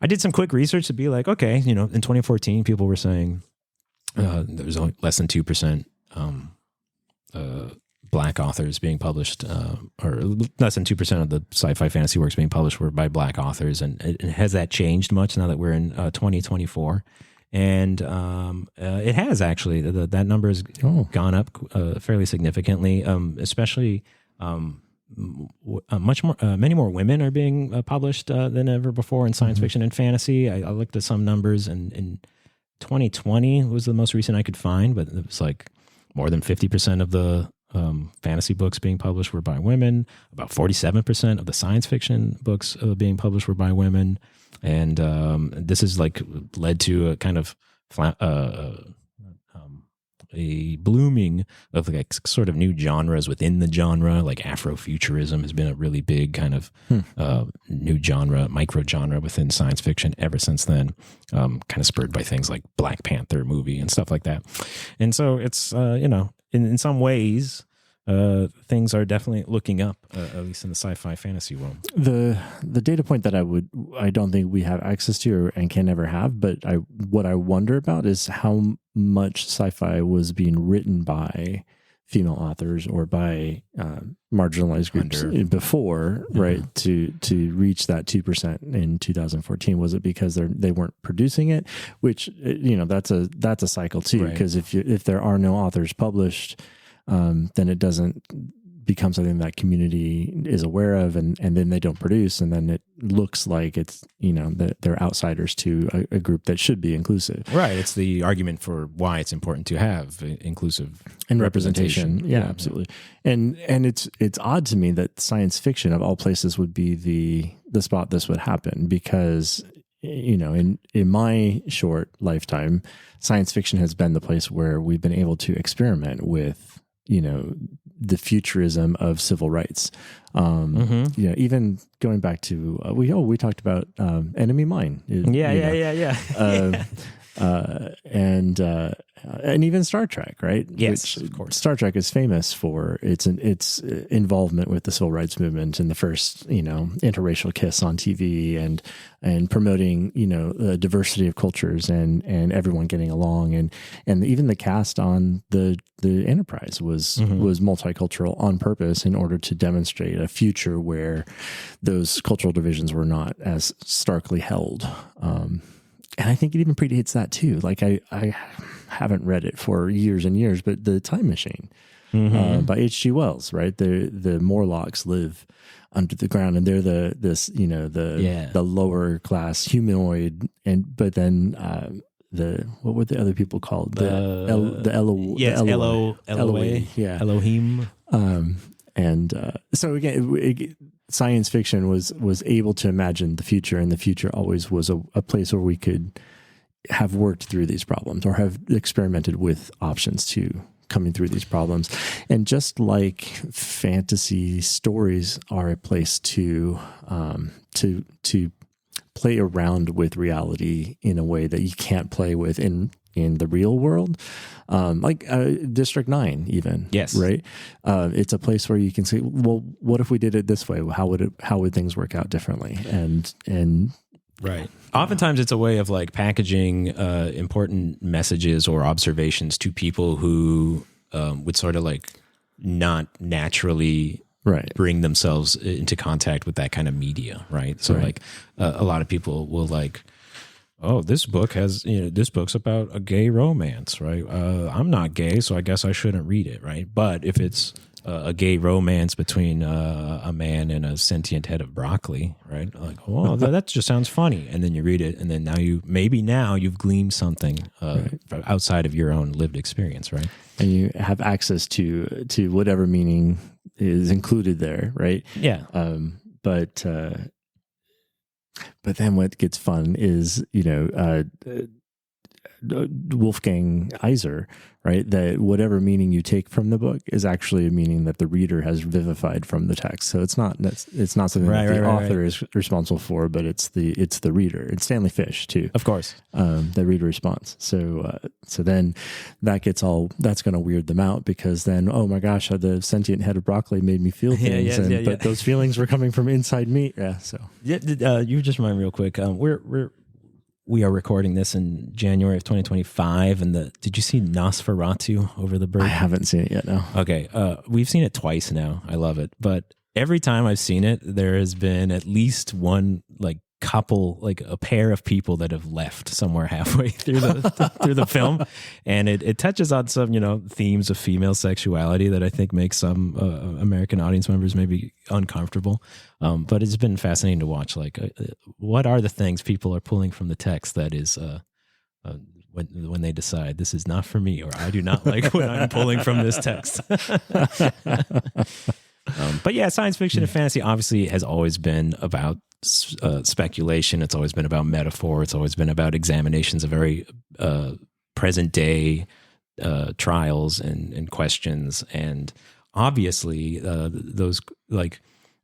I did some quick research to be like, okay, in 2014, people were saying there was only less than 2% Black authors being published, or less than 2% of the sci-fi fantasy works being published were by Black authors. And has that changed much now that we're in 2024? And it has actually. That number has gone up fairly significantly, especially much more. Many more women are being published than ever before in science fiction and fantasy. I looked at some numbers, and in 2020 was the most recent I could find, but it was like more than 50% of the fantasy books being published were by women. About 47% of the science fiction books being published were by women. And this has like led to a kind of a blooming of like sort of new genres within the genre. Like Afrofuturism has been a really big kind of new genre, micro genre within science fiction ever since then, kind of spurred by things like Black Panther movie and stuff like that. And so it's, in some ways, things are definitely looking up, at least in the sci-fi fantasy world. The data point that I don't think we have access to and can never have, but what I wonder about is how much sci-fi was being written by female authors or by marginalized groups before, right? To reach that 2% in 2014, was it because they weren't producing it? Which that's a cycle too, because if there are no authors published, then it doesn't become something that community is aware of, and then they don't produce, and then it looks like it's that they're outsiders to a group that should be inclusive. Right. It's the argument for why it's important to have inclusive and representation. Yeah, absolutely. And it's odd to me that science fiction of all places would be the spot this would happen, because in my short lifetime, science fiction has been the place where we've been able to experiment with the futurism of civil rights. Even going back to we talked about Enemy Mine. And even Star Trek, right? Yes, of course. Star Trek is famous for its involvement with the civil rights movement and the first interracial kiss on TV, and promoting the diversity of cultures and everyone getting along, and even the cast on the Enterprise was multicultural on purpose in order to demonstrate a future where those cultural divisions were not as starkly held. And I think it even predates that too. Like I haven't read it for years and years, but The Time Machine by H.G. Wells, right? The Morlocks live under the ground, and they're the lower class humanoid, but then what were the other people called? Elohim. So again, science fiction was able to imagine the future, and the future always was a place where we could have worked through these problems or have experimented with options to coming through these problems. And just like fantasy stories are a place to play around with reality in a way that you can't play with in the real world, like District 9 even. Yes. Right. It's a place where you can say, well, what if we did it this way? How would things work out differently? And right. Oftentimes it's a way of like packaging important messages or observations to people who would sort of like not naturally bring themselves into contact with that kind of media. Right. So like a lot of people will like, oh, this book's about a gay romance, right? I'm not gay, so I guess I shouldn't read it, right? But if it's a gay romance between a man and a sentient head of broccoli, right? Like, oh, that just sounds funny. And then you read it, and then now you've gleaned something outside of your own lived experience, right? And you have access to whatever meaning is included there, right? Yeah. But then what gets fun is, Wolfgang Iser, right? That whatever meaning you take from the book is actually a meaning that the reader has vivified from the text. So it's not something that the author is responsible for, but it's the reader. It's Stanley Fish too, of course. The reader response. So then that's going to weird them out, because then, oh my gosh, the sentient head of broccoli made me feel things, but those feelings were coming from inside me. Yeah. So you just remind me real quick. We are recording this in January of 2025, and did you see Nosferatu over the break? I haven't seen it yet, no. Okay, we've seen it twice now. I love it, but every time I've seen it, there has been at least one couple, a pair of people that have left somewhere halfway through the film, and it touches on some themes of female sexuality that I think makes some American audience members maybe uncomfortable. But it's been fascinating to watch. What are the things people are pulling from the text that is when they decide this is not for me, or I do not like what I'm pulling from this text. But yeah, science fiction and fantasy obviously has always been about speculation. It's always been about metaphor. It's always been about examinations of very present day trials and questions. And obviously, those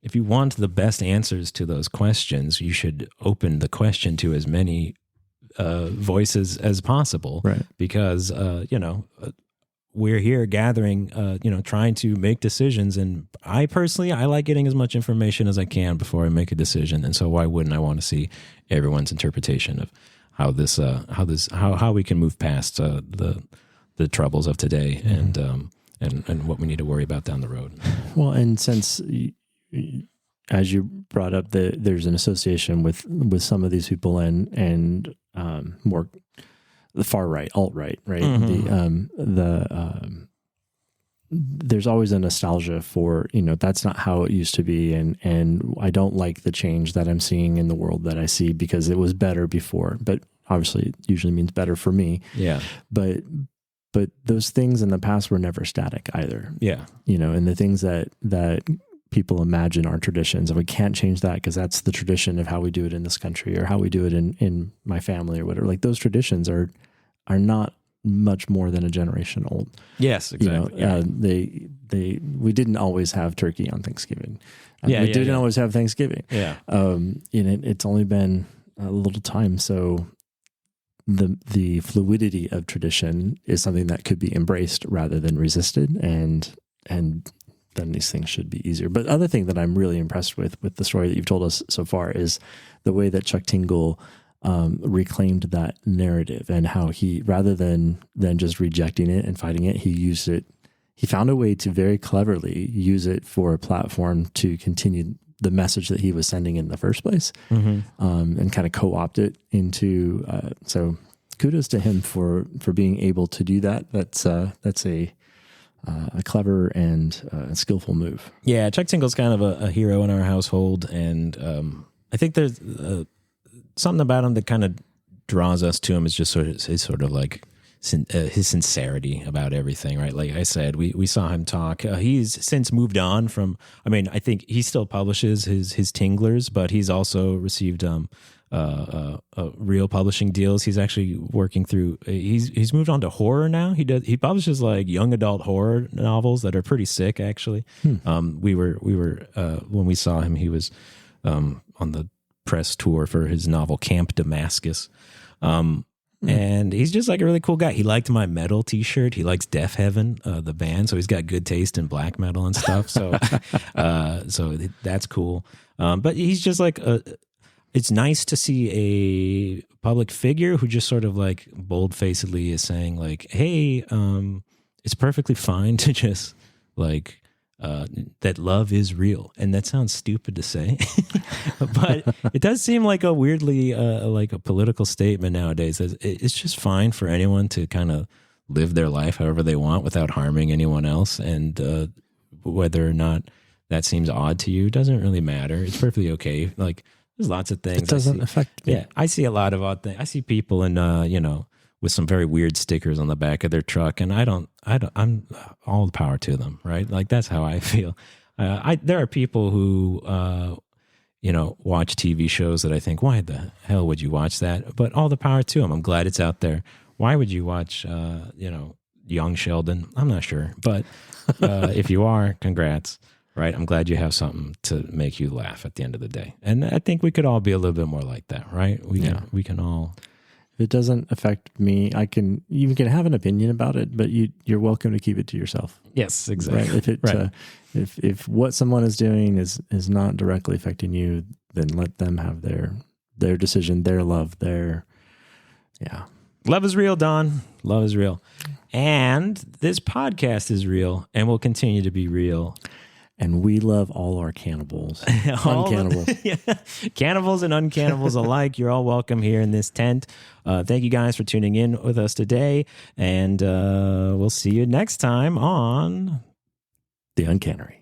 if you want the best answers to those questions, you should open the question to as many voices as possible, right? Because we're here gathering, trying to make decisions. And I personally like getting as much information as I can before I make a decision. And so why wouldn't I want to see everyone's interpretation of how we can move past the troubles of today, and what we need to worry about down the road. Well, and since, as you brought up, there's an association with some of these people and more the far right, alt-right, right? There's always a nostalgia for, that's not how it used to be. And I don't like the change that I'm seeing in the world that I see because it was better before, but obviously it usually means better for me. Yeah. But those things in the past were never static either. Yeah. And the things that people imagine are traditions, and we can't change that because that's the tradition of how we do it in this country or how we do it in my family or whatever. Like those traditions are not much more than a generation old. Yes, exactly. We didn't always have turkey on Thanksgiving. We didn't always have Thanksgiving. Yeah. It's only been a little time. So the fluidity of tradition is something that could be embraced rather than resisted. And then these things should be easier. But other thing that I'm really impressed with the story that you've told us so far is the way that Chuck Tingle reclaimed that narrative and how he, rather than just rejecting it and fighting it, he used it. He found a way to very cleverly use it for a platform to continue the message that he was sending in the first place, and kind of co-opt it into. So kudos to him for being able to do that. That's a clever and skillful move. Yeah, Chuck Tingle's kind of a hero in our household, and I think there's something about him that kind of draws us to him. Is just his sincerity about everything, right? Like I said, we saw him talk. He's since moved on from. I mean, I think he still publishes his Tingles, but he's also received real publishing deals. He's actually working through. He's moved on to horror now. He publishes like young adult horror novels that are pretty sick, actually. We were when we saw him, he was on the press tour for his novel Camp Damascus. And he's just like a really cool guy. He liked my metal t-shirt. He likes Death Heaven, the band. So he's got good taste in black metal and stuff. So, so that's cool. But he's just like, it's nice to see a public figure who just sort of like bold-facedly is saying like, hey, it's perfectly fine to just like, that love is real. And that sounds stupid to say, but it does seem like a weirdly like a political statement nowadays. It's just fine for anyone to kind of live their life however they want without harming anyone else. And whether or not that seems odd to you doesn't really matter. It's perfectly okay. Like there's lots of things. It doesn't affect me. Yeah, I see a lot of odd things. I see people in with some very weird stickers on the back of their truck, and I'm all the power to them, right? Like that's how I feel. There are people who, watch TV shows that I think, why the hell would you watch that? But all the power to them. I'm glad it's out there. Why would you watch, Young Sheldon? I'm not sure, but if you are, congrats, right? I'm glad you have something to make you laugh at the end of the day, and I think we could all be a little bit more like that, right? We can all. If it doesn't affect me, you can have an opinion about it, but you're welcome to keep it to yourself. Yes, exactly. Right? If it if what someone is doing is not directly affecting you, then let them have their decision, their love, Love is real, Don. Love is real. And this podcast is real and will continue to be real. And we love all our cannibals. Uncannibals. Cannibals and uncannibals alike. You're all welcome here in this tent. Thank you guys for tuning in with us today. And we'll see you next time on The Uncannery.